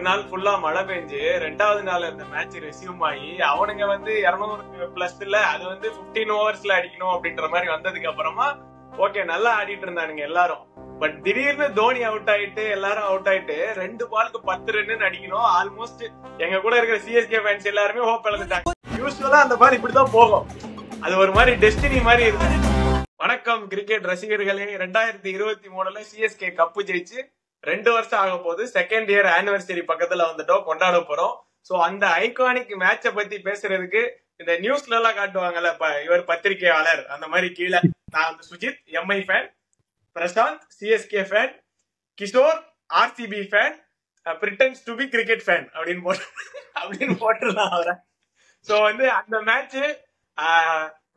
நாள் ஃபுல்லா மழை பெஞ்சு 2வது நாள் அந்த மேட்ச் ரெசியூம் ஆகி அவனுங்க 200 பிளஸ் இல்ல அது 15 ஓவர்ஸ்ல அடிக்கணும் அப்படின்ற மாதிரி வந்ததுக்கு அப்புறமா ஓகே நல்லா ஆடிட்டு இருந்தானுங்க எல்லாரும். பட் திடீர்னு தோனி அவுட் ஆயிட்டு எல்லாரும் அவுட் ஆயிட்டு 2 பாலுக்கு 10 ரன் அடிக்கணும். ஆல்மோஸ்ட் எங்க கூட இருக்கிற சிஎஸ்கே ஃபேன்ஸ் எல்லாருமே ஹோப் இழந்துட்டாங்க. யூஸ்வலா அந்த பால் இப்படிதான் போகும். அது ஒரு மாதிரி டெஸ்டினி மாதிரி இருக்கு. வணக்கம் கிரிக்கெட் ரசிகர்களே. 2023ல சிஎஸ்கே கப்பு ஜெயிச்சு 2 வருஷம் ஆக போது. செகண்ட் இயர் ஆனிவர்சரி பக்கத்துல வந்துட்டோம், கொண்டாட போறோம். சோ அந்த ஐகானிக் மேட்ச பத்தி பேசுறதுக்கு இந்த நியூஸ்ல எல்லாம் காட்டுவாங்கல்ல, இவர் பத்திரிகையாளர் அந்த மாதிரி கீழே நான் Sujith MI fan, Prashanth CSK fan, Kishore RCB fan, pretends to be cricket fan அப்படின்னு போட்டுலாம் அவரை. சோ அந்த மேட்ச்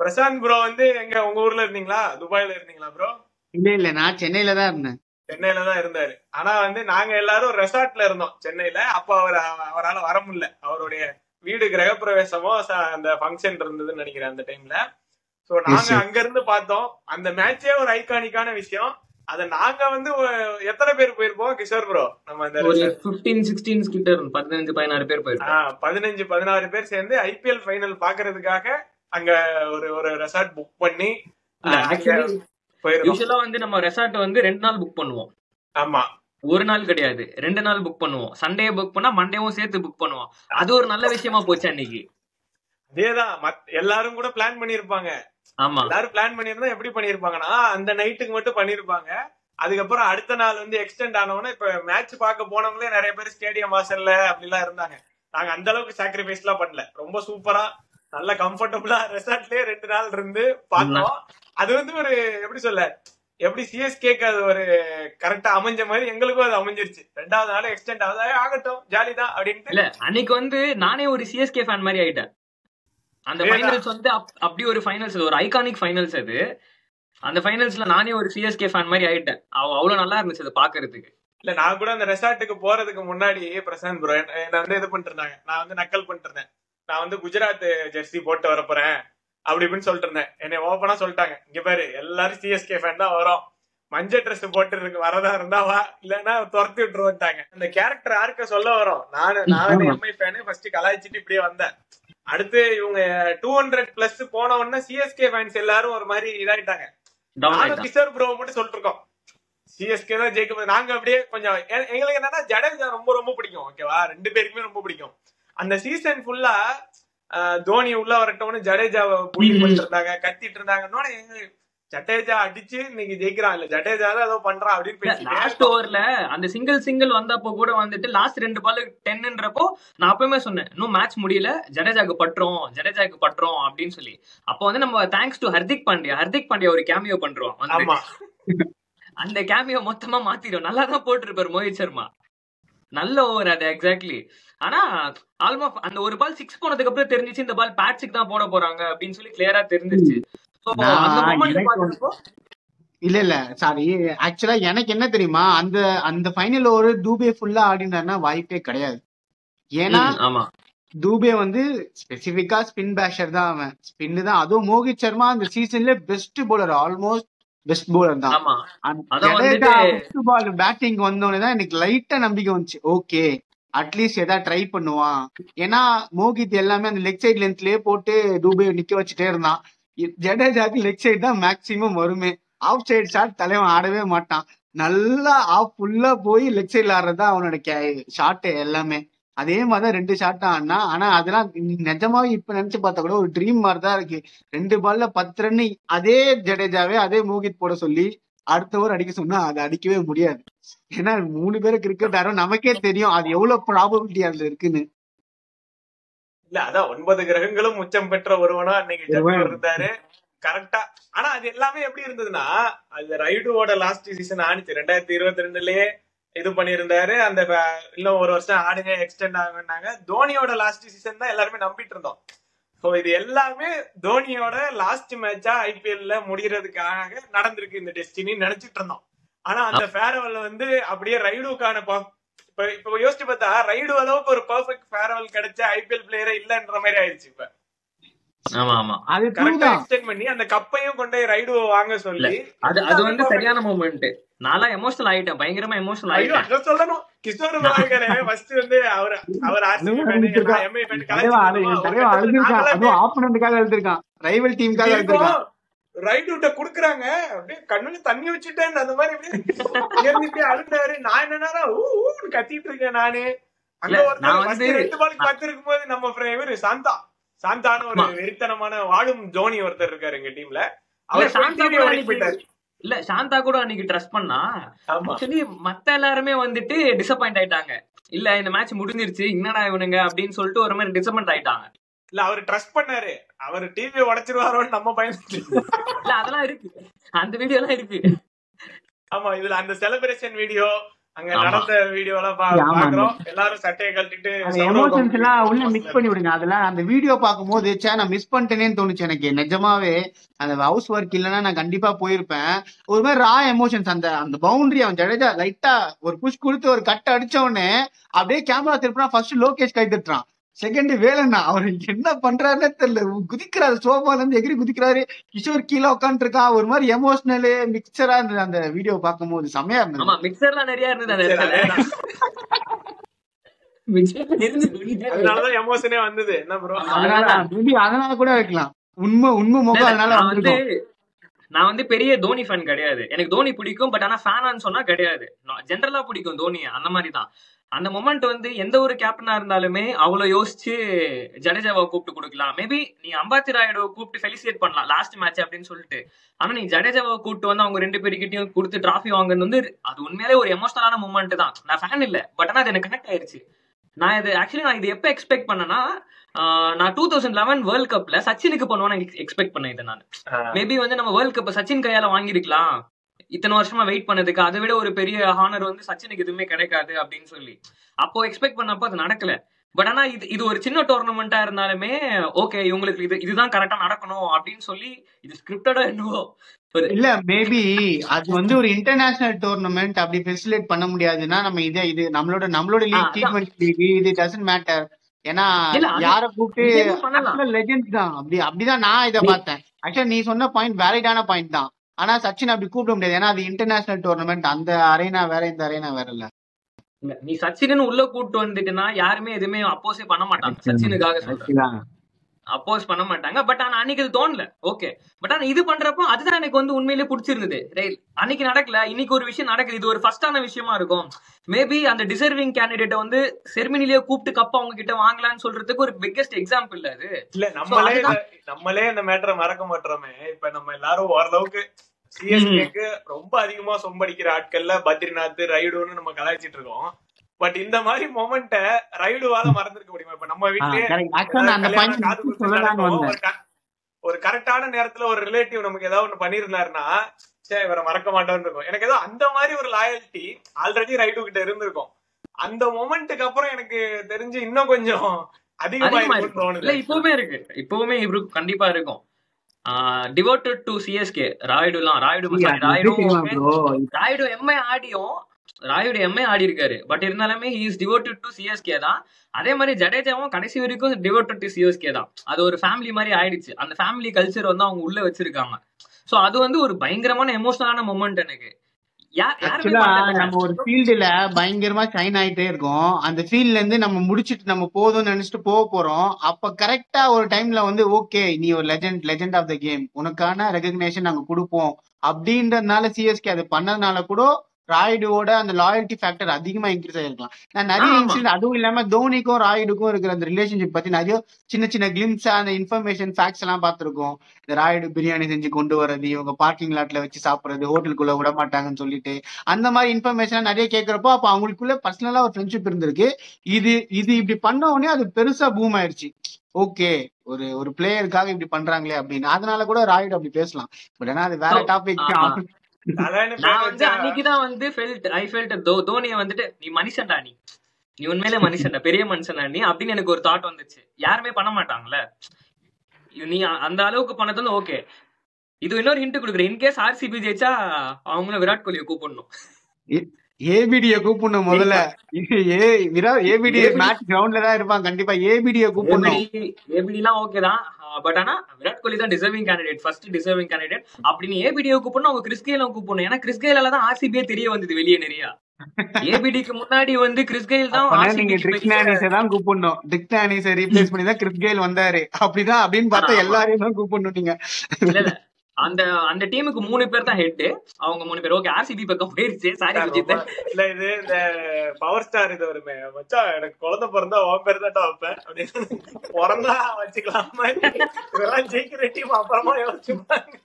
பிரசாந்த் ப்ரோ எங்க உங்க ஊர்ல இருந்தீங்களா, துபாயில இருந்தீங்களா ப்ரோ? இல்ல நான் சென்னையில தான் இருந்தேன். சென்னையில தான் இருந்தாரு. ஆனா நாங்க எல்லாரும் ரெசார்ட்ல இருந்தோம் சென்னையில. அப்ப அவரால் வர முடியல. அவருடைய வீடு கிரகப்பிரவேசமோ அந்த ஃபங்க்ஷன் இருந்ததுன்னு நினைக்கிறேன் அந்த டைம்ல. சோ நாங்க அங்க இருந்து பார்த்தோம். அந்த மேட்சே ஒரு ஐகானிக்கான விஷயம். அத நாங்க எத்தனை பேர் போயிருப்போம் கிஷோர் ப்ரோ? நம்ம அந்த 15-16 கிட்ட 15-16 பேர் போயிருப்போம். 15-16 பேர் சேர்ந்து ஐபிஎல் ஃபைனல் பாக்குறதுக்காக அங்க ஒரு ரெசார்ட் புக் பண்ணி யூசுவலா நம்ம ரெசார்ட் 2 நாள் புக் பண்ணுவோம். ஆமா, ஒரு நாள் கிடையாது, 2 நாள் புக் பண்ணுவோம். சண்டே புக் பண்ணா மண்டேவும் சேர்த்து புக் பண்ணுவோம். அது ஒரு நல்ல விஷயமா போச்சு அன்னைக்கு. அதேதான் எல்லாரும் கூட பிளான் பண்ணிருப்பாங்க. ஆமா, எல்லாரும் பிளான் பண்ணிருந்தா எப்படி பண்ணிருப்பாங்கன்னா அந்த நைட்டுக்கு மட்டும் பண்ணிருப்பாங்க. அதுக்கப்புறம் அடுத்த நாள் எக்ஸ்டெண்ட் ஆனவொன்னு இப்ப மேட்ச் பார்க்க போனவங்களே நிறைய பேர் ஸ்டேடியம் வாசல்ல அப்படிலாம் இருந்தாங்க. நாங்க அந்த அளவுக்கு சாக்ரிஃபைஸ் எல்லாம் பண்ணல. ரொம்ப சூப்பரா நல்ல கம்ஃபர்டபுளா ரெசார்ட்லயே 2 நாள் இருந்து பார்த்தோம். அது ஒரு எப்படி சொல்ல, எப்படி சிஎஸ்கேக்கு அது ஒரு கரெக்டா அமைஞ்ச மாதிரி எங்களுக்கும் அது அமைஞ்சிருச்சு. 2வது நாள் எக்ஸ்டெண்ட் ஆகட்டும் ஜாலிதான் அப்படின்ட்டு. இல்ல அன்னைக்கு நானே ஒரு சிஎஸ்கே ஃபேன் மாதிரி ஆயிட்டேன். அந்த ஃபைனல்ஸ் அப்படி ஒரு ஃபைனல்ஸ், ஒரு ஐகானிக் ஃபைனல்ஸ் அது. அந்த ஃபைனல்ஸ்ல நானே ஒரு சிஎஸ்கே ஃபேன் மாதிரி ஆயிட்டேன். அவ்வளவு நல்லா இருந்துச்சு அது பாக்குறதுக்கு. இல்ல நான் கூட அந்த ரெசார்ட்டுக்கு போறதுக்கு முன்னாடி பிரசாந்த் ப்ரோ என்ன இது பண்ணிட்டு இருந்தாங்க. நான் நக்கல் பண்ணிட்டு இருந்தேன். நான் குஜராத் ஜெர்சி போட்டு வர போறேன் அப்படி இப்படின்னு சொல்லிட்டு இருந்தேன். என்னை ஓப்பனா சொல்லிட்டாங்க, இங்க பாரு எல்லாரும் சிஎஸ்கே ஃபேன் தான் வரும், மஞ்சள் ட்ரெஸ் போட்டு வரதா இருந்தா வா, இல்லன்னா துரத்தி விட்டுருவாங்க. அந்த கேரக்டர் யாருக்க சொல்ல வரும். நானும் எம்ஐ ஃபேனு ஃபர்ஸ்ட் கலாய்ச்சிட்டு இப்படியே வந்தேன். அடுத்து இவங்க 200+ போன உடனே சிஎஸ்கே ஃபேன்ஸ் எல்லாரும் ஒரு மாதிரி இதாயிட்டாங்க. நானும் கிஷோர் ப்ரோ மட்டும் சொல்லிட்டு இருக்கோம் சிஎஸ்கே தான் ஜெயிக்கும். நாங்க அப்படியே கொஞ்சம் எங்களுக்கு என்னன்னா ஜடேஜா ரொம்ப ரொம்ப பிடிக்கும். ஓகேவா, 2 பேருக்குமே ரொம்ப பிடிக்கும். அந்த சீசன் ஃபுல்லா தோனி உள்ள வரட்டோம்னு ஜடேஜாவை புள்ளி பண்ணிட்டு இருந்தாங்க, கத்திட்டு இருந்தாங்க. ஜடேஜா அடிச்சு இன்னைக்கு ஜெயிக்கிறான், இல்ல ஜடேஜா தான் ஏதோ பண்றான் அப்படின்னு லாஸ்ட் ஓவர்ல அந்த சிங்கிள் வந்தப்போ கூட லாஸ்ட் 2 பால் 10ன்றப்போ நான் அப்பவுமே சொன்னேன், இன்னும் மேட்ச் முடியல, ஜடேஜாக்கு பட்டுறோம் அப்படின்னு சொல்லி. அப்போ நம்ம தேங்க்ஸ் டு ஹர்திக் பாண்டியா ஒரு கேமியோ பண்றோம். அந்த கேமியோ மொத்தமா மாத்திடும். நல்லா தான் போட்டிருப்பாரு மோஹித் சர்மா, நல்ல ஓவர் அது. எக்ஸாக்ட்லி. ஆனா ஆல்மோஸ்ட் அந்த ஒரு பால் 6 போனதுக்கு அப்புறம் தெரிஞ்சிச்சு இந்த பால் பேட்ஸுக்கு தான் போட போறாங்க அப்படின்னு சொல்லி கிளியரா தெரிஞ்சிருச்சு. இல்ல சாரி, ஆக்சுவலா எனக்கு என்ன தெரியுமா, அந்த ஃபைனல் ஓவர் தூபே ஃபுல்லா ஆடினார்னா வாய்ப்பே கிடையாது. ஏன்னா தூபே ஸ்பெசிபிக்கா ஸ்பின் பேஷர் தான். அவன் ஸ்பின் தான். அதுவும் மோஹித் சர்மா அந்த சீசன்ல best bowler, almost best bowler தான். ஃபர்ஸ்ட் பால் பேட்டிங் வந்தோடனே தான் எனக்கு லைட்டா நம்பிக்கை வந்துச்சு. ஓகே அட்லீஸ்ட் ஏதாவது ட்ரை பண்ணுவான். ஏன்னா மோஹித் எல்லாமே அந்த லெக் சைட் லென்த்லயே போட்டு தூபே நிக்க வச்சுட்டே இருந்தான். ஜடேஜாக்கு லெக் சைட் தான் மேக்சிமம் வருமே. ஆஃப் சைட் ஷாட் தலைவன் ஆடவே மாட்டான். நல்லா ஆஃப் ஃபுல்லா போய் லெக் சைட்ல ஆடுறதுதான் அவனோட ஷாட் எல்லாமே. அதே மாதிரிதான் 2 ஷாட் ஆனா. ஆனா அதெல்லாம் நிஜமாவே இப்ப நினைச்சு பார்த்தா கூட ஒரு ட்ரீம் மாதிரிதான் இருக்கு. 2 பால்ல 10 ரன் அதே ஜடேஜாவே அதே மோஹித் போட சொல்லி அடுத்த ஓவர் அடிக்க சொன்னா அதை அடிக்கவே முடியாது. ஏன்னா 3 பேரும் கிரிக்கெட் ஆடும், நமக்கே தெரியும் அது எவ்வளவு ப்ராபபிலிட்டி அதுல இருக்குன்னு. இல்ல அதான் 9 கிரகங்களும் உச்சம் பெற்ற ஒருவனா அன்னைக்கு இருந்தாரு கரெக்டா. ஆனா அது எல்லாமே எப்படி இருந்ததுன்னா, அது ரைடுவோட லாஸ்ட் சீசன் ஆனிச்சு 2022லயே இது பண்ணிருந்தாரு. அந்த இன்னும் ஒரு வருஷம் ஆடுங்க எக்ஸ்டெண்ட் ஆகுனாங்க. தோனியோட லாஸ்ட் சீசன் தான் எல்லாருமே நம்பிட்டு இருந்தோம். சோ இது எல்லாமே தோனியோட லாஸ்ட் மேட்சா ஐபிஎல்ல முடியறதுக்காக நடந்திருக்கு இந்த டெஸ்டினி நினைச்சிட்டு இருந்தோம். ஆனா அந்த ஃபேர்வெல் அப்படியே ரைடுக்கான இப்ப யோசிச்சு பார்த்தா ரைடு அளவுக்கு ஒரு பெர்ஃபெக்ட் ஃபேர்வெல் கிடைச்ச ஐபிஎல் பிளேயரே இல்லன்ற மாதிரி ஆயிடுச்சு. இப்ப கரெக்டா எக்ஸ்டெண்ட் பண்ணி அந்த கப்பையும் கொண்டு ரைடு வாங்க சொல்லி அது சரியான மொமெண்ட். நான்லாம் எமோஷனல் ஆயிட்டேன், பயங்கரமா எமோஷனல் ஆயிட்டேன். அத சொல்லணும். கிஷோர் இருக்காரு ஃபர்ஸ்ட் வந்து அவர் ஆர்சிபி ஃபேன், நான் எம்ஐ ஃபேன், ஆப்போனன்ட்காக எழுதிருக்கான், ரைவல் டீமுக்காக எழுதிருக்கான். ரைட் விட்ட குடுக்குறாங்க, அப்படியே கண்ணுல தண்ணி வச்சுட்டேன் அந்த மாதிரி அப்படியே அழுந்தாரு. நான் என்னன்னா ஊன்னு கத்திட்டு இருக்கேன் நானு. அங்க ஒரு 2 பாலுக்கு பார்த்திருக்கும் போது நம்ம இவரு சாந்தான ஒரு வெறித்தனமான வாழும் ஜோனி ஒருத்தர் இருக்காரு எங்க டீம்ல. அவர் போயிட்டாரு. இல்ல சாந்தா கூட அன்னைக்கு ட்ரஸ்ட் பண்ணா, ஆக்சுவலி மத்த எல்லாருமே வந்துட்டு டிசப்பாயிண்ட் ஆயிட்டாங்க. இல்ல இந்த மேட்ச் முடிஞ்சிருச்சு, என்னடா இவனுங்க அப்படின்னு சொல்லிட்டு ஒரு மாதிரி டிசப்பாயிண்ட் ஆயிட்டாங்க. இல்ல அவரு ட்ரஸ்ட் பண்ணாரு, அவர் டிவி உடைச்சிருவாரோன்னு நம்ம பயந்துட்டு. இல்ல அதெல்லாம் இருக்கு, அந்த வீடியோ எல்லாம் இருக்கு. ஆமா, இதுல அந்த செலிப்ரேஷன் வீடியோ, அங்க நடந்த வீடியோ எல்லாம் பாக்குறோம். எல்லாரும் சட்டையை கழட்டிட்டு எமோஷன்ஸ் எல்லாம் உள்ள மிக்ஸ் பண்ணி விடுங்க. அதெல்லாம் அந்த வீடியோ பாக்கும்போது நான் மிஸ் பண்ணிட்டேனேன்னு தோணுச்சு எனக்கு. நிஜமாவே அந்த ஹவுஸ் ஒர்க் இல்லைன்னா நான் கண்டிப்பா போயிருப்பேன். ஒரு மாதிரி ரா எமோஷன்ஸ். அந்த பவுண்டரி அவன் ஜடேஜா லைட்டா ஒரு புஷ் கொடுத்து ஒரு கட் அடிச்ச உடனே அப்படியே கேமரா திருப்பினா ஃபர்ஸ்ட் லோகேஷ் கை தட்டுறான், செகண்ட் வேலண்ணா அவர் என்ன பண்றாருன்னு தெரியல, குதிக்கிறாரு, சோபால இருந்து எகிரி குதிக்கிறாரு, கிஷோர் கீழே உட்காந்து இருக்கான். ஒரு மாதிரி எமோஷனலு மிக்சரா இருந்தது அந்த வீடியோ பார்க்கும் போது, செம்மையா இருந்தது. மிக்சர்லாம் நிறைய இருந்தது, அதனாலதான் எமோஷனே வந்தது. என்ன ப்ரோ, அதனால கூட வைக்கலாம், உண்மை முகம். அதனால வந்து நான் வந்து பெரிய தோனி ஃபேன் கிடையாது, எனக்கு தோனி பிடிக்கும், பட் ஆனா ஃபேனான்னு சொன்னா கிடையாது, ஜென்ரலா பிடிக்கும் தோனி, அந்த மாதிரி தான். அந்த மொமெண்ட் வந்து எந்த ஒரு கேப்டனா இருந்தாலுமே அவ்வளவு யோசிச்சு ஜடேஜாவை கூப்பிட்டு கொடுக்கலாம். மேபி நீ அம்பாத்தி ராயுடு கூப்பிட்டு ஃபெலிசியேட் பண்ணலாம் லாஸ்ட் மேட்ச் அப்படின்னு சொல்லிட்டு. ஆனா நீ ஜடேஜாவை கூப்பிட்டு வந்து அவங்க 2 பேருக்கிட்டையும் கொடுத்து டிராஃபி வாங்குறது வந்து அது உண்மையிலே ஒரு எமோஷனலான மூமெண்ட் தான். நான் ஃபேன் இல்ல, பட் ஆனா அது எனக்கு கனெக்ட் ஆயிருச்சு. நான் இது எப்ப எக்ஸ்பெக்ட் பண்ணேன்னா, நான் 2011 வேர்ல்ட் கப்ல சச்சினுக்கு பண்ணுவேன் எக்ஸ்பெக்ட் பண்ணேன். இதை நான் மேபி வந்து நம்ம வேர்ல்ட் கப் சச்சின் கையால வாங்கிருக்கலாம், இத்தனை வருஷமா வெயிட் பண்ணதுக்கு அதை விட ஒரு பெரிய ஹானர் வந்து சச்சினுக்கு எதுவுமே கிடைக்காது அப்படின்னு சொல்லி அப்போ எக்ஸ்பெக்ட் பண்ணப்போ அது நடக்கல. பட் ஆனா இது ஒரு சின்ன டோர்னமெண்டா இருந்தாலுமே ஓகே, இவங்களுக்கு இதுதான் கரெக்டா நடக்கணும் அப்படின்னு சொல்லி இது ஸ்கிரிப்டடா என்னவோ இல்ல, மேபி அது வந்து ஒரு இன்டர்நேஷனல் டோர்னமெண்ட் அப்படி ஃபெசிலிட்டேட் பண்ண முடியாதுன்னா நம்ம இது நம்மளோட லீக் T20 லீக் இது டசன்ட் மேட்டர். ஏன்னா யார கூப்பிட்டு லெஜெண்ட்ஸ் தான், அப்படிதான் நான் இதை பார்த்தேன். ஆக்சுவலா நீ சொன்ன பாயிண்ட் வேலிடான பாயிண்ட் தான். ஆனா சச்சின் அப்படி கூப்பிட முடியாது, ஏன்னா அது இன்டர்நேஷனல் டோர்னமெண்ட், அந்த அரேனா வேற இந்த அரேனா வேற இல்ல. நீ சச்சின் உள்ள கூப்பிட்டு வந்துட்டுனா யாருமே எதுவுமே அப்போஸே பண்ண மாட்டாங்க, சச்சினுக்காக சொல்றேன், அப்போஸ் பண்ண மாட்டாங்க. பட் ஆனா அன்னைக்கு இது தோணல, ஓகே. பட் ஆனா இது பண்றப்போ அதுதான் எனக்கு வந்து உண்மையிலேயே பிடிச்சிருந்தது. அன்னைக்கு நடக்கல, இன்னைக்கு ஒரு விஷயம் நடக்குது, இது ஒரு ஃபர்ஸ்டான விஷயமா இருக்கும். மேபி அந்த டிசர்விங் கேண்டிடேட் வந்து செர்மனிலேயே கூப்பிட்டு கப்ப அவங்க கிட்ட வாங்கலாம்னு சொல்றதுக்கு ஒரு பிக்கெஸ்ட் எக்ஸாம்பிள் அது. இல்ல நம்மளே இந்த மேட்டரை மறக்க மாட்டோமே. இப்ப நம்ம எல்லாரும் ஓரளவுக்கு சிஎஸ்கேக்கு ரொம்ப அதிகமா சொம்படிக்கிற ஆட்கள்ல பத்ரிநாத், ரைடுன்னு நம்ம கலாய்ச்சிட்டு இருக்கோம். பட் இந்த மாதிரி மொமெண்ட ரைடுவால மறந்துருக்க முடியுமா? இப்ப நம்ம வீட்லயே ஒரு கரெக்டான நேரத்துல ஒரு ரிலேட்டிவ் நமக்கு ஏதாவது ஒண்ணு பண்ணிருந்தாருன்னா சே இவரை மறக்க மாட்டோம்னு இருக்கும். எனக்கு ஏதோ அந்த மாதிரி ஒரு லாயல்ட்டி ஆல்ரெடி ரைடு கிட்ட இருந்திருக்கும். அந்த மொமெண்ட்டுக்கு அப்புறம் எனக்கு தெரிஞ்சு இன்னும் கொஞ்சம் அதிகமா இருக்கும்னு தோணுது. இப்பவுமே இருக்கு, இப்பவுமே இவருக்கு கண்டிப்பா இருக்கும். Devoted to CSK Rayudu Mi ஆடி இருக்காரு. பட் இருந்தாலுமே he is devoted to CSK தான். அதே மாதிரி ஜடேஜாவும் கடைசி வரைக்கும் devoted to CSK தான். அது ஒரு ஃபேமிலி மாதிரி ஆயிடுச்சு. அந்த ஃபேமிலி கல்ச்சர் வந்து அவங்க உள்ள வச்சிருக்காங்க. சோ அது வந்து ஒரு பயங்கரமான எமோஷனலான மொமெண்ட் எனக்கு. நம்ம ஒரு ஃபீல்டுல பயங்கரமா ஷைன் ஆயிட்டே இருக்கோம். அந்த ஃபீல்ட்ல இருந்து நம்ம முடிச்சிட்டு நம்ம போதும்னு நினைச்சிட்டு போறோம். அப்ப கரெக்டா ஒரு டைம்ல வந்து ஓகே நீ ஒரு லெஜெண்ட் ஆஃப் த கேம், உனக்கான ரெகக்னேஷன் நாங்க கொடுப்போம் அப்படின்றதுனால சிஎஸ்கே அது பண்ணதுனால கூட ராயுடுவோட அந்த லாயல்டி ஃபேக்டர் அதிகமா இன்க்ரீஸ் ஆயிருக்கலாம். நான் நிறைய இன்சிடென்ட், அதுவும் இல்லாம தோனிக்கும் ராயுடுக்கும் இருக்கிற அந்த ரிலேஷன்ஷிப் பத்தி நிறைய சின்ன கிளிம்ஸா அந்த இன்ஃபர்மேஷன் ஃபேக்ட்ஸ் எல்லாம் பார்த்திருக்கோம். இந்த ராயுடு பிரியாணி செஞ்சு கொண்டு வர்றது, இவங்க பார்க்கிங் லாட்ல வச்சு சாப்பிடுறது, ஹோட்டலுக்குள்ள விட மாட்டாங்கன்னு சொல்லிட்டு அந்த மாதிரி இன்ஃபர்மேஷன் நிறைய கேட்கறப்போ அப்ப அவங்களுக்குள்ள பர்சனலா ஒரு ஃப்ரெண்ட்ஷிப் இருந்திருக்கு. இது இப்படி பண்ண உடனே அது பெருசா பூம் ஆயிடுச்சு. ஓகே ஒரு பிளேயருக்காக இப்படி பண்றாங்களே அப்படின்னு. அதனால கூட ராயுடு அப்படி பேசலாம். பட் ஆனா அது வேற டாபிக். நான் வந்து அன்னைக்குதான் வந்து தோனிய வந்துட்டு நீ மனுஷன்டா, நீ உண்மையிலே மனுஷன்டா, பெரிய மனுஷன்டா நீ அப்படின்னு எனக்கு ஒரு தாட் வந்துச்சு. யாருமே பண்ண மாட்டாங்கல்ல, நீ அந்த அளவுக்கு பண்ணதுன்னு ஓகே. இது இன்னொரு ஹிண்ட் கொடுக்குறேன், இன்கேஸ் ஆர்சிபி ஜெயிச்சா அவங்களும் விராட் கோலியை கூப்பிடணும். ஏபிடிய கூப்பிடணும் முதல்ல. ஏபிடி மேட்ச் கிரவுண்ட்ல தான் இருப்பான் கண்டிப்பா. ஏபிடிய கூப்பிடணும். ஏபிடிலாம் ஓகே தான், பட் ஆனா விராட் கோலி தான் deserving candidate, first deserving candidate. அப்படின்னு ஏபிடியை கூப்பிடணும், அவங்க கிறிஸ் கெயில கூப்பிடணும். ஏன்னா கிறிஸ் கெயிலால தான் ஆர்சிபியே தெரிய வந்தது வெளியே நிறைய. ஏபிடிக்கு முன்னாடி வந்து கிறிஸ் கெயில் தான் நீங்க ட்ரிக்னானிஸை தான் கூப்பிடணும். ட்ரிக்னானிஸை ரீப்ளேஸ் பண்ணி தான் கிறிஸ் கெயில் வந்தாரு. அப்படிதான் அப்படின்னு பார்த்தா எல்லாரையும் தான் கூப்பிடணும் நீங்க. இல்ல அந்த டீமுக்கு 3 பேர் தான் ஹெட், அவங்க 3 பேர். ஓகே, ஆர்சிபி பக்கம் போயிருச்சு. சாரி விஜித். இல்ல இது இந்த பவர் ஸ்டார் இது வருமே, மச்சான் எனக்கு குழந்தை பிறந்தா உன் பேர் தான் வைப்பேன் அப்படின்னு பிறந்தா வச்சுக்கலாமா, இதெல்லாம் ஜெயிக்கிற டீம் அப்புறமா யோசிச்சுப்பாங்க.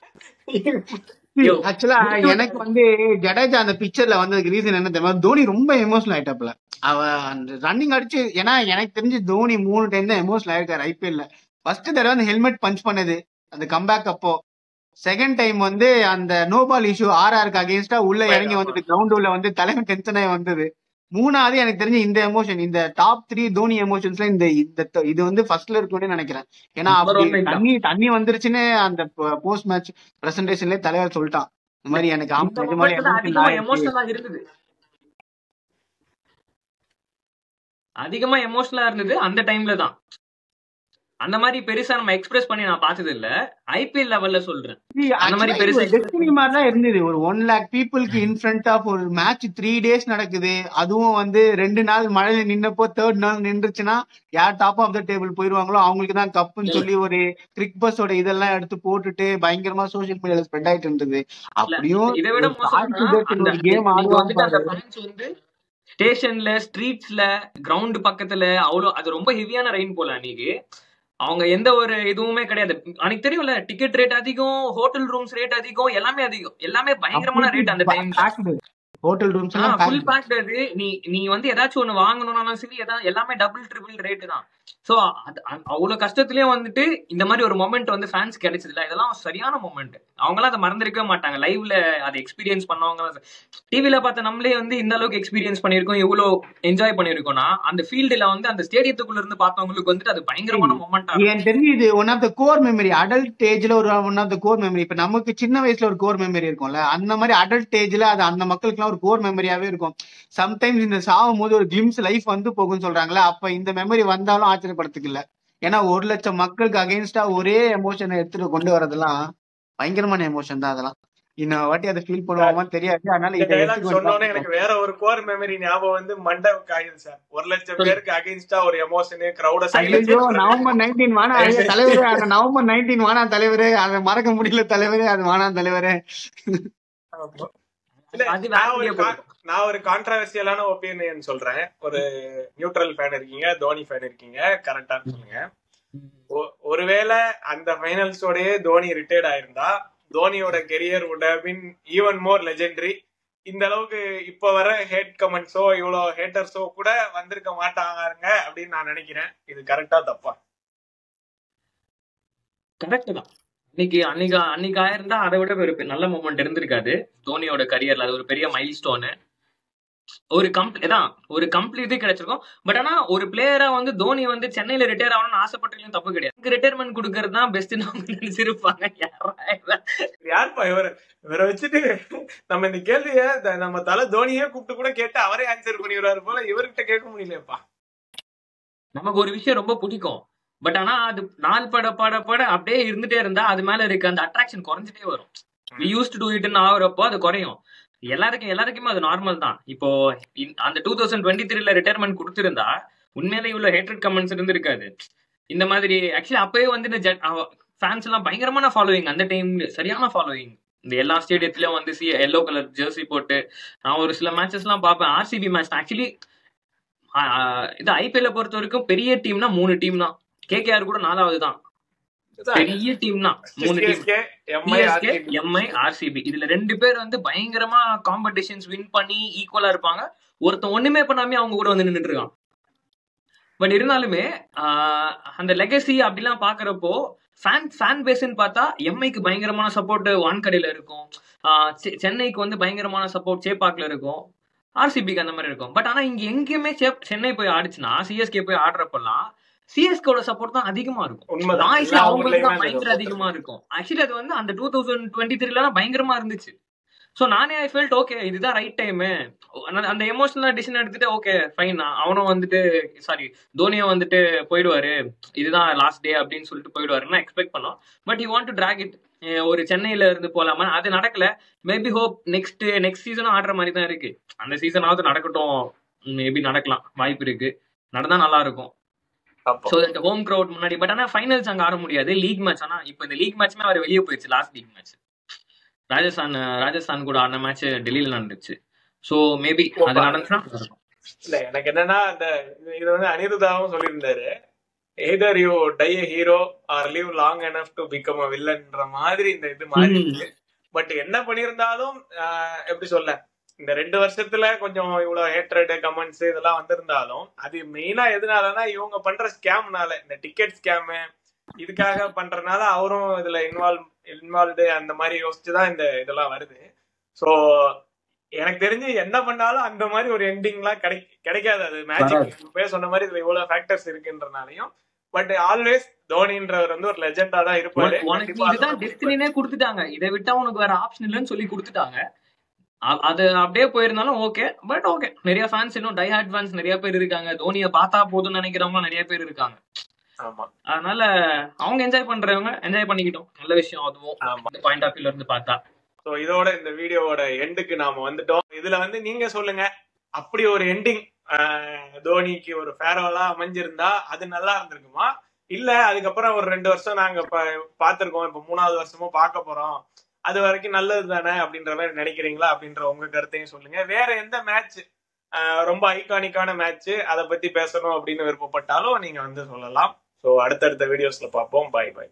ஆக்சுவலா எனக்கு வந்து ஜடேஜா அந்த பிக்சர்ல வந்ததுக்கு ரீசன் என்ன தெரியுமா, தோனி ரொம்ப எமோஷனல் ஆயிட்டாப்ல. அவ அந்த ரன்னிங் அடிச்சு, ஏன்னா எனக்கு தெரிஞ்சு தோனி 3 டைம் தான் எமோஷனல் ஆயிருக்காரு ஐபிஎல்ல. ஃபர்ஸ்ட் தடவை அந்த ஹெல்மெட் பஞ்ச் பண்ணது அந்த கம்பேக் அப்போ. செகண்ட் டைம் வந்து அந்த நோபால் இஷ்யூ ஆர்ஆருக்கு அகேன்ஸ்டா உள்ள இறங்கி வந்தது, கிரவுண்ட் உள்ள வந்து தலைமை டென்ஷன் ஆகி வந்தது. 3வது எனக்கு தெரிஞ்சு இந்த எமோஷன், இந்த டாப் 3 தோனி எமோஷன்ஸ்ல இது வந்து ஃபர்ஸ்ட்ல இருக்கும்னு நினைக்கிறேன். ஏன்னா தண்ணி வந்துருச்சுன்னு அந்த போஸ்ட் மேட்ச் பிரசன்டேஷன்ல தலைவர் சொல்லிட்டான், இந்த மாதிரி எனக்கு அதிகமா எமோஷனலா இருந்தது அந்த டைம்ல தான். அந்த மாதிரி பெருசா நம்ம எக்ஸ்பிரஸ் பண்ணி நான் பார்த்தது இல்ல, ஐபிஎல் லெவல்ல சொல்றேன். அந்த மாதிரி பெருசா டெஸ்டினி மாதிரி தான் இருந்தது. ஒரு 1 lakh பீப்புளுக்கு இன் ஃப்ரண்ட் ஆஃப் ஒரு மேட்ச் 3 days நடக்குது. அதுவும் வந்து 2 நாள் மழையில நின்னப்போ 3rd நாள் நின்றுச்சுன்னா யார் டாப் ஆஃப் த டேபிள் போயிருவாங்களோ அவங்களுக்கு தான் கப்புன்னு சொல்லி ஒரு கிரிக் பஸ்ஸோட இதெல்லாம் எடுத்து போட்டுட்டு பயங்கரமா சோசியல் மீடியால ஸ்ப்ரெட் ஆயிட்டு இருந்தது. அப்படியும் இதை விட கேம் ஆடுவாங்க ஸ்டேஷன்ல, ஸ்ட்ரீட்ஸ்ல, கிரவுண்ட் பக்கத்துல. அவ்வளவு அது ரொம்ப ஹெவியான ரெயின் போல அன்னைக்கு. அவங்க எந்த ஒரு இதுவுமே கிடையாது. அன்னைக்கு தெரியும்ல, டிக்கெட் ரேட் அதிகம், ஹோட்டல் ரூம்ஸ் ரேட் அதிகம், எல்லாமே அதிகம், எல்லாமே பயங்கரமான ரேட் அந்த time. Hotel rooms full packed. அது நீ வந்து ஏதாச்சும் ஒண்ணு வாங்கணும்னாலும் சரி, எல்லாமே டபுள் ட்ரிபிள் ரேட் தான். சோ அவ்வளவு கஷ்டத்துலயும் வந்துட்டு இந்த மாதிரி ஒரு மொமெண்ட் வந்து ஃபேன்ஸ் கிடைச்சது இல்ல. இதெல்லாம் சரியான மொமெண்ட். அவங்களாம் அதை மறந்துருக்கவே மாட்டாங்க. லைவ்ல அதை எக்ஸ்பீரியன்ஸ் பண்ணவங்க, டிவில பார்த்த நம்மளே வந்து இந்த அளவுக்கு எக்ஸ்பீரியன்ஸ் பண்ணிருக்கோம், இவ்வளவு என்ஜாய் பண்ணிருக்கோம்னா அந்த ஃபீல்டுல வந்து அந்த ஸ்டேடியத்துக்குள்ள இருந்து பார்த்தவங்களுக்கு வந்துட்டு அது பயங்கரமான மொமெண்ட். எனக்கு தெரிஞ்சு இது one of the core memory. Adult ஏஜ்ல ஒரு one of the core memory. இப்ப நமக்கு சின்ன வயசுல ஒரு கோர் மெமரி இருக்கும்ல, அந்த மாதிரி அடல்ட் ஏஜ்ல அது அந்த மக்களுக்கு எல்லாம் ஒரு கோர் மெமரியாவே இருக்கும். சம்டைம்ஸ் இந்த சாவும் போது ஒரு கிளிம்ஸ் லைஃப் வந்து போகும்னு சொல்றாங்களே, அப்ப இந்த மெமரி வந்தாலும் ஆச்சரியப்படுறதுக்கு இல்ல. ஏன்னா 1 லட்சம் மக்களுக்கு அகைன்ஸ்டா ஒரே எமோஷனை எடுத்துட்டு கொண்டு வரதெல்லாம் பயங்கரமான எமோஷன் தான். அதெல்லாம் இன்னும் வாட்டி அதை ஃபீல் பண்ணுவோமா தெரியாது. அதனால சொன்னோன்னே எனக்கு வேற ஒரு கோர் மெமரி ஞாபகம் வந்து மண்டை காயுது சார். 1 லட்சம் பேருக்கு அகைன்ஸ்டா ஒரு எமோஷன் கிரௌட நவம்பர் 19 வானா தலைவரே, அந்த நவம்பர் 19 வானா தலைவரே, அதை மறக்க முடியல தலைவரே, அது வானா தலைவரே. நான் ஒரு கான்ட்ரவர்சியலான ஒப்பீனியன் சொல்றேன். ஒரு நியூட்ரல் ஃபேன் இருக்கீங்க, தோனி ஃபேன் இருக்கீங்க, கரெக்டா சொல்லுங்க. ஒருவேளை அந்த ஃபைனல்ஸோடயே தோனி ரிட்டையர்ட் ஆயிருந்தா தோனியோட career would have been even more legendary. இந்த அளவுக்கு இப்ப வர ஹேட் கமெண்ட்ஸோ இவ்வளவு ஹேட்டர்ஸோ கூட வந்திருக்க மாட்டாங்க அப்படின்னு நான் நினைக்கிறேன். இது கரெக்டா தப்பா? கரெக்ட் தான். அன்னைக்கு ஆயிருந்தா அதை விட ஒரு நல்ல மொமெண்ட் இருந்திருக்காது தோனியோட கரியர்ல. அது ஒரு பெரிய மைல் ஸ்டோனு, ஒரு கம்ப்ளீட் கிடைச்சிருக்கும். பட் ஆனா ஒரு பிளேயரா வந்து தோனி வந்து சென்னையில ரிட்டையர் ஆகணும்னு ஆசைப்பட்டதும் தப்பு கிடையாது. ரிட்டையர்மெண்ட் கொடுக்கறது தான் பெஸ்ட் நினைச்சிருப்பாங்க. யாருப்பா இவரை வச்சுட்டு நம்ம இந்த கேள்விய நம்ம தலை தோனியே கூப்பிட்டு கூட கேட்டு அவரே ஆன்சர் பண்ணிடுறாரு போல, இவர்கிட்ட கேட்க முடியலப்பா. நமக்கு ஒரு விஷயம் ரொம்ப பிடிக்கும், பட் ஆனா அது நாள் பட அப்படியே இருந்துட்டே இருந்தா அது மேல இருக்க அந்த அட்ராக்ஷன் குறைஞ்சிட்டே வரும். we used to do it ஆகுறப்போ அது குறையும். எல்லாருக்குமே அது நார்மல் தான். இப்போ அந்த 2023 ரிட்டையர்மெண்ட் கொடுத்திருந்தா உண்மையிலே இவ்வளவு ஹேட்ரட் கமெண்ட்ஸ் இருந்திருக்காது. இந்த மாதிரி ஆக்சுவலி அப்பவே வந்து இந்த ஃபேன்ஸ் எல்லாம் பயங்கரமான ஃபாலோவிங், அந்த டைம்ல சரியான ஃபாலோவிங். இந்த எல்லா ஸ்டேடியத்திலயும் வந்து எல்லோ கலர் ஜெர்சி போட்டு நான் ஒரு சில மேட்சஸ் எல்லாம் பார்ப்பேன். ஆர்சிபி மேட்ச் ஆக்சுவலி இது ஐபிஎல்ல பொறுத்த வரைக்கும் பெரிய டீம்னா 3 டீம் தான். கேகேஆர் கூட 4வது தான். பெரிய டீம்னா 3 டீம், எம்ஐ, ஆர்சிபி. இதுல 2 பேர் வந்து பயங்கரமா காம்படிஷன்ஸ் வின் பண்ணி ஈக்குவலா இருப்பாங்க. ஒருத்தன் ஒண்ணுமே பண்ணாமே அவங்க கூட வந்து நின்றுட்டு இருக்கான். பட் இருந்தாலுமே அந்த லெகசி அப்படிலாம் பாக்குறப்போ ஃபேன் பேஸ்ன்னு பார்த்தா எம்ஐக்கு பயங்கரமான சப்போர்ட் வான்கடையில இருக்கும், சென்னைக்கு வந்து பயங்கரமான சப்போர்ட் சேப்பாக்ல இருக்கும், ஆர்சிபிக்கு அந்த மாதிரி இருக்கும். பட் ஆனா இங்க எங்கேயுமே சென்னை போய் ஆடுச்சுன்னா சிஎஸ்கே போய் ஆடுறப்பெல்லாம் சிஎஸ்கேவோட சப்போர்ட் தான் அதிகமா இருக்கும், பயங்கர அதிகமா இருக்கும். ஆக்சுவலி அது வந்து அந்த 2023 பயங்கரமா இருந்துச்சு. ஸோ நானே ஐ ஃபெல்ட் ஓகே இதுதான் ரைட் டைமு. அந்த எமோஷனல் டிசிஷன் எடுத்துட்டு ஓகே ஃபைன், அவனும் வந்துட்டு சாரி தோனியும் வந்துட்டு போயிடுவாரு, இதுதான் லாஸ்ட் டே அப்படின்னு சொல்லிட்டு போயிடுவாருன்னு எக்ஸ்பெக்ட் பண்ணோம். But you want to track it. ஒரு சென்னையில இருந்து போலாமா, அது நடக்கல. மேபி ஹோப் நெக்ஸ்ட் சீசனும் ஆடுற மாதிரி தான் இருக்கு. அந்த சீசனாவது நடக்கட்டும், மேபி நடக்கலாம், வாய்ப்பு இருக்கு, நடந்தா நல்லா இருக்கும். ஸோ ஹோம் கிரவுட் முன்னாடி. பட் ஆனால் ஃபைனல்ஸ் அங்கே ஆட முடியாது, லீக் மேட்ச். ஆனால் இப்போ இந்த லீக் மேட்ச்மே அவர் வெளியே போயிடுச்சு. லாஸ்ட் லீக் மேட்ச் ராஜஸ்தான் கூட ஆடின மேட்ச் டெல்லியில நடந்துச்சு. ஸோ மேபி அது நடந்துச்சுன்னா இல்ல எனக்கு என்னன்னா அந்த இது வந்து அனிருத்தாவும் சொல்லியிருந்தாரு, either you tie a hero or live long enough to become a villainன்ற மாதிரி இந்த இது மாறி இருக்கு. பட் என்ன பண்ணியிருந்தாலும் எப்படி சொல்ல, இந்த 2 வருஷத்துல கொஞ்சம் இவ்வளவு ஹேட்ரட் கமெண்ட்ஸ் இதெல்லாம் வந்திருந்தாலும் அது மெயினா எதனாலன்னா இவங்க பண்ற ஸ்கேம்னால, இந்த டிக்கெட் ஸ்கேமு இதுக்காக பண்றதுனால அவரும் இதுல இன்வால்வ்டு அந்த மாதிரி யோசிச்சுதான் இந்த இதெல்லாம் வருது. ஸோ எனக்கு தெரிஞ்சு என்ன பண்ணாலும் அந்த மாதிரி ஒரு எண்டிங்லாம் கிடைக்காது. அது மேஜிக் பேர் சொன்ன மாதிரி இதுல இவ்வளவு ஃபேக்டர்ஸ் இருக்குன்றனாலையும். பட் ஆல்வேஸ் தோனின்றவர் வந்து ஒரு லெஜெண்டா தான் இருப்பாரு. இதுதான் டெஸ்டினியே கொடுத்துட்டாங்க, இதை விட்டா உனக்கு வேற ஆப்ஷன் இல்லைன்னு சொல்லி கொடுத்துட்டாங்க. அது அப்படியே போயிருந்தாலும் ஓகே. பட் ஓகே, நிறைய ஃபேன்ஸ் இன்னும் டை ஹார்ட் ஃபேன்ஸ் நிறைய பேர் இருக்காங்க, தோனியை பார்த்தா போதும்னு நினைக்கிறவங்க நிறைய பேர் இருக்காங்க. அதனால அவங்க என்ஜாய் பண்றவங்க என்ஜாய் பண்ணிக்கிட்டோம், நல்ல விஷயம். அதுவும் பாயிண்ட் ஆஃப் வியூல இருந்து பார்த்தா. சோ இதோட இந்த வீடியோவோட எண்டுக்கு நாம வந்துட்டோம். இதுல வந்து நீங்க சொல்லுங்க, அப்படி ஒரு எண்டிங் தோனிக்கு ஒரு ஃபேர்வெலா அமைஞ்சிருந்தா அது நல்லா இருந்திருக்குமா, இல்ல அதுக்கப்புறம் ஒரு 2 வருஷம் நாங்க பாத்திருக்கோம், இப்ப 3வது வருஷமும் பார்க்க போறோம், அது வரைக்கும் நல்லது தானே அப்படின்ற மாதிரி நினைக்கிறீங்களா அப்படின்ற உங்க கருத்தையும் சொல்லுங்க. வேற எந்த மேட்ச் ரொம்ப ஐகானிக்கான மேட்ச் அதை பத்தி பேசணும் அப்படின்னு விருப்பப்பட்டாலும் நீங்க வந்து சொல்லலாம். ஸோ அடுத்தடுத்த வீடியோஸ்ல பார்ப்போம். பாய் பாய்.